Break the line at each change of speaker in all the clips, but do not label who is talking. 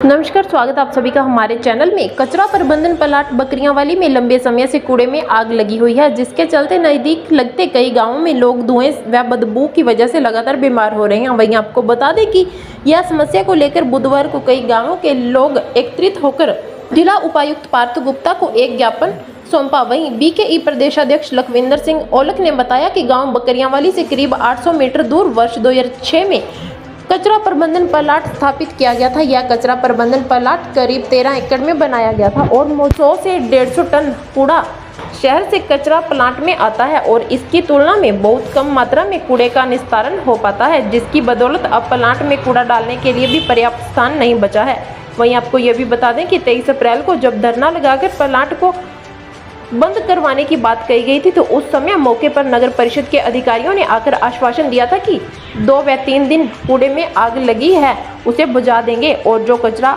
नमस्कार, स्वागत आप सभी का हमारे चैनल में। कचरा प्रबंधन प्लांट बकरियांवाली में लंबे समय से कूड़े में आग लगी हुई है, जिसके चलते नजदीक लगते कई गांवों में लोग धुएं व बदबू की वजह से लगातार बीमार हो रहे हैं। वहीं आपको बता दें कि यह समस्या को लेकर बुधवार को कई गाँवों के लोग एकत्रित होकर जिला उपायुक्त पार्थ गुप्ता को एक ज्ञापन सौंपा। वहीं बीकेई प्रदेशाध्यक्ष लखविंदर सिंह औलख ने बताया कि गांव बकरियांवाली से करीब 800 मीटर दूर वर्ष 2006 में कचरा प्रबंधन प्लांट स्थापित किया गया था। यह कचरा प्रबंधन प्लांट करीब 13 एकड़ में बनाया गया था और 100 से 150 टन कूड़ा शहर से कचरा प्लांट में आता है और इसकी तुलना में बहुत कम मात्रा में कूड़े का निस्तारण हो पाता है, जिसकी बदौलत अब प्लांट में कूड़ा डालने के लिए भी पर्याप्त स्थान नहीं बचा है। वहीं आपको यह भी बता दें कि 23 अप्रैल को जब धरना लगाकर प्लांट को बंद करवाने की बात कही गई थी, तो उस समय मौके पर नगर परिषद के अधिकारियों ने आकर आश्वासन दिया था कि 2 व 3 दिन कूड़े में आग लगी है उसे बुझा देंगे और जो कचरा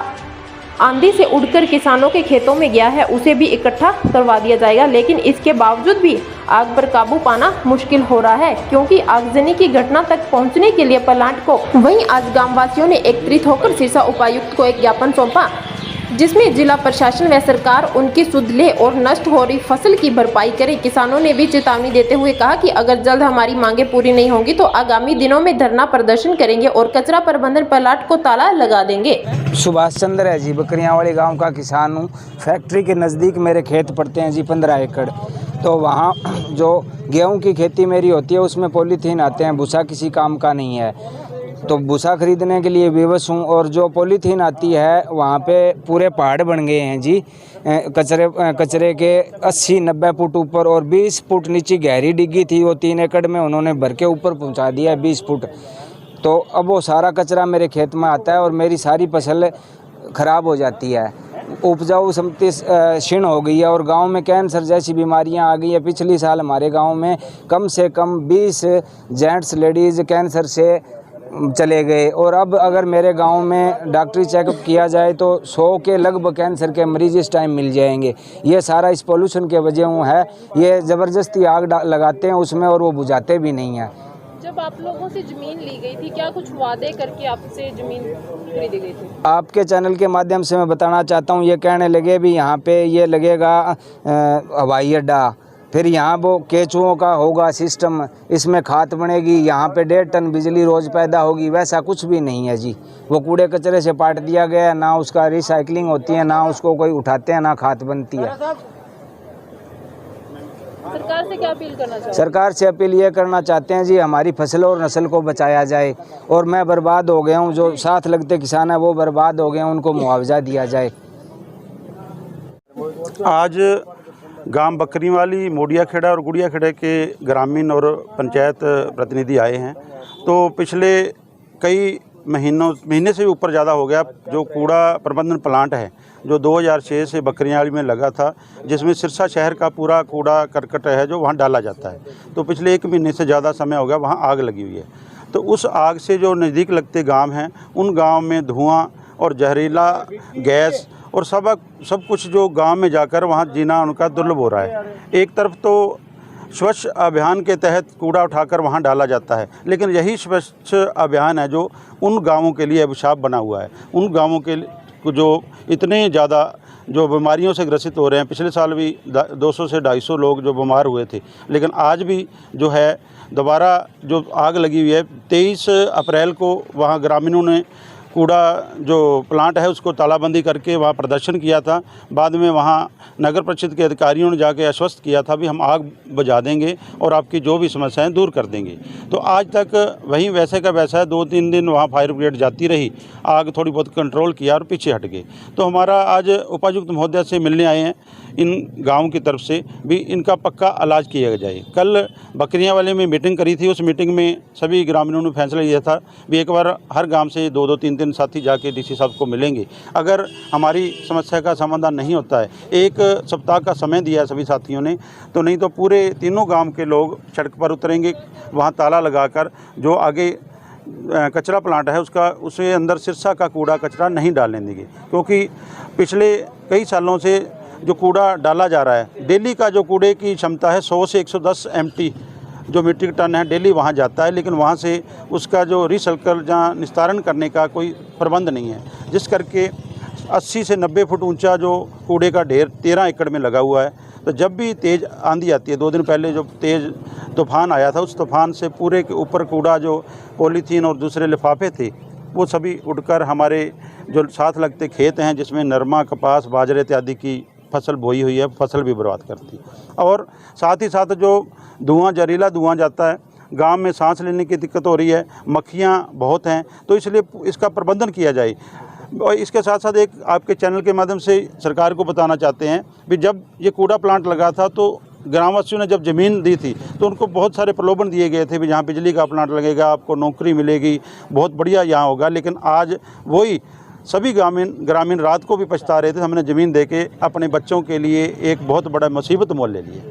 आंधी से उड़कर किसानों के खेतों में गया है उसे भी इकट्ठा करवा दिया जाएगा। लेकिन इसके बावजूद भी आग पर काबू पाना मुश्किल हो रहा है, क्योंकि आगजनी की घटना तक पहुंचने के लिए प्लांट को। वहीं आज गांववासियों ने एकत्रित होकर सिरसा उपायुक्त को एक ज्ञापन सौंपा, जिसमें जिला प्रशासन व सरकार उनकी सुध ले और नष्ट हो रही फसल की भरपाई करे। किसानों ने भी चेतावनी देते हुए कहा कि अगर जल्द हमारी मांगे पूरी नहीं होंगी तो आगामी दिनों में धरना प्रदर्शन करेंगे और कचरा प्रबंधन प्लांट को ताला लगा देंगे।
सुभाष चंद्र है जी, बकरियांवाली गांव का किसान हूँ। फैक्ट्री के नज़दीक मेरे खेत पड़ते हैं जी 15 एकड़। तो वहाँ जो गेहूँ की खेती मेरी होती है उसमें पॉलीथीन आते हैं, भूसा किसी काम का नहीं है, तो भूसा खरीदने के लिए विवश हूँ। और जो पॉलीथीन आती है वहाँ पे पूरे पहाड़ बन गए हैं जी, कचरे के 80-90 फुट ऊपर और 20 फुट नीचे गहरी डिग्गी थी, वो 3 एकड़ में उन्होंने भर के ऊपर पहुँचा दिया है 20 फुट। तो अब वो सारा कचरा मेरे खेत में आता है और मेरी सारी फसल ख़राब हो जाती है, उपजाऊ शक्ति क्षीण हो गई है और गांव में कैंसर जैसी बीमारियां आ गई है। पिछले साल हमारे गांव में कम से कम 20 जेंट्स लेडीज़ कैंसर से चले गए और अब अगर मेरे गांव में डॉक्टरी चेकअप किया जाए तो 100 के लगभग कैंसर के मरीज इस टाइम मिल जाएंगे। ये सारा इस पोल्यूशन के वजह है। ये ज़बरदस्ती आग लगाते हैं उसमें और वो बुझाते भी नहीं हैं।
जब आप लोगों से ज़मीन ली गई थी, क्या कुछ वादे करके आपसे ज़मीन खरीदी गई थी? आपके
चैनल के माध्यम से मैं बताना चाहता हूँ, ये कहने लगे भी यहाँ पे ये लगेगा हवाई अड्डा, फिर यहाँ वो केचुओं का होगा सिस्टम, इसमें खाद बनेगी, यहाँ पे 1.5 टन बिजली रोज़ पैदा होगी। वैसा कुछ भी नहीं है जी, वो कूड़े कचरे से पाट दिया गया है, ना उसका रिसाइकलिंग होती है, ना उसको कोई उठाते हैं, ना खाद बनती है।
सरकार से क्या अपील करना चाहते हैं?
सरकार से अपील ये करना चाहते हैं जी, हमारी फसल और नस्ल को बचाया जाए और मैं बर्बाद हो गया हूँ, जो साथ लगते किसान है वो बर्बाद हो गए हैं, उनको मुआवजा दिया जाए।
आज गांव बकरियांवाली, मोडियाखेड़ा और गुड़ियाखेड़ा के ग्रामीण और पंचायत प्रतिनिधि आए हैं। तो पिछले कई महीने से ऊपर ज़्यादा हो गया जो कूड़ा प्रबंधन प्लांट है जो 2006 से बकरियांवाली में लगा था, जिसमें सिरसा शहर का पूरा कूड़ा करकट है जो वहाँ डाला जाता है। तो पिछले 1 महीने से ज़्यादा समय हो गया वहाँ आग लगी हुई है। तो उस आग से जो नज़दीक लगते गांव हैं उन गांव में धुआं और जहरीला गैस और सब कुछ जो गांव में जाकर वहाँ जीना उनका दुर्लभ हो रहा है। एक तरफ तो स्वच्छ अभियान के तहत कूड़ा उठाकर वहाँ डाला जाता है, लेकिन यही स्वच्छ अभियान है जो उन गांवों के लिए अभिशाप बना हुआ है। उन गांवों के जो इतने ज़्यादा जो बीमारियों से ग्रसित हो रहे हैं, पिछले साल भी 200 से 250 लोग जो बीमार हुए थे, लेकिन आज भी जो है दोबारा जो आग लगी हुई है। 23 अप्रैल को वहाँ ग्रामीणों ने कूड़ा जो प्लांट है उसको तालाबंदी करके वहाँ प्रदर्शन किया था। बाद में वहाँ नगर परिषद के अधिकारियों ने जाके आश्वस्त किया था भी हम आग बुझा देंगे और आपकी जो भी समस्याएं दूर कर देंगे। तो आज तक वहीं वैसे का वैसा है, 2-3 दिन वहाँ फायर ब्रिगेड जाती रही, आग थोड़ी बहुत कंट्रोल किया और पीछे हट गए। तो हमारा आज उपायुक्त महोदय से मिलने आए हैं इन गाँव की तरफ से भी इनका पक्का इलाज किया जाए। कल बकरियांवाली में मीटिंग करी थी, उस मीटिंग में सभी ग्रामीणों ने फैसला लिया था भी एक बार हर गांव से 2-3 दिन साथी जाके डीसी साहब को मिलेंगे। अगर हमारी समस्या का समाधान नहीं होता है, 1 सप्ताह का समय दिया है सभी साथियों ने, तो नहीं तो पूरे तीनों गांव के लोग सड़क पर उतरेंगे, वहां ताला लगाकर जो आगे कचरा प्लांट है उसके अंदर सिरसा का कूड़ा कचरा नहीं डालने देंगे। क्योंकि पिछले कई सालों से जो कूड़ा डाला जा रहा है, डेली का जो कूड़े की क्षमता है 100 से 110 MT जो मीट्रिक टन है डेली वहाँ जाता है, लेकिन वहाँ से उसका जो रिसाइकल जहाँ निस्तारण करने का कोई प्रबंध नहीं है, जिस करके 80 से 90 फुट ऊंचा जो कूड़े का ढेर 13 एकड़ में लगा हुआ है। तो जब भी तेज़ आंधी आती है, 2 दिन पहले जो तेज़ तूफ़ान आया था, उस तूफ़ान से पूरे के ऊपर कूड़ा जो पॉलीथीन और दूसरे लिफाफे थे वो सभी उड़कर हमारे जो साथ लगते खेत हैं जिसमें नरमा, कपास, बाजरे इत्यादि की फसल बोई हुई है, फसल भी बर्बाद करती है। और साथ ही साथ जो धुआं, जहरीला धुआं जाता है, गांव में सांस लेने की दिक्कत हो रही है, मक्खियां बहुत हैं, तो इसलिए इसका प्रबंधन किया जाए। और इसके साथ साथ एक आपके चैनल के माध्यम से सरकार को बताना चाहते हैं कि जब ये कूड़ा प्लांट लगा था तो ग्रामवासियों ने जब ज़मीन दी थी तो उनको बहुत सारे प्रलोभन दिए गए थे भी यहाँ बिजली का प्लांट लगेगा, आपको नौकरी मिलेगी, बहुत बढ़िया यहाँ होगा। लेकिन आज वही सभी ग्रामीण रात को भी पछता रहे थे। हमने ज़मीन देके अपने बच्चों के लिए एक बहुत बड़ा मुसीबत मोल ले लिए।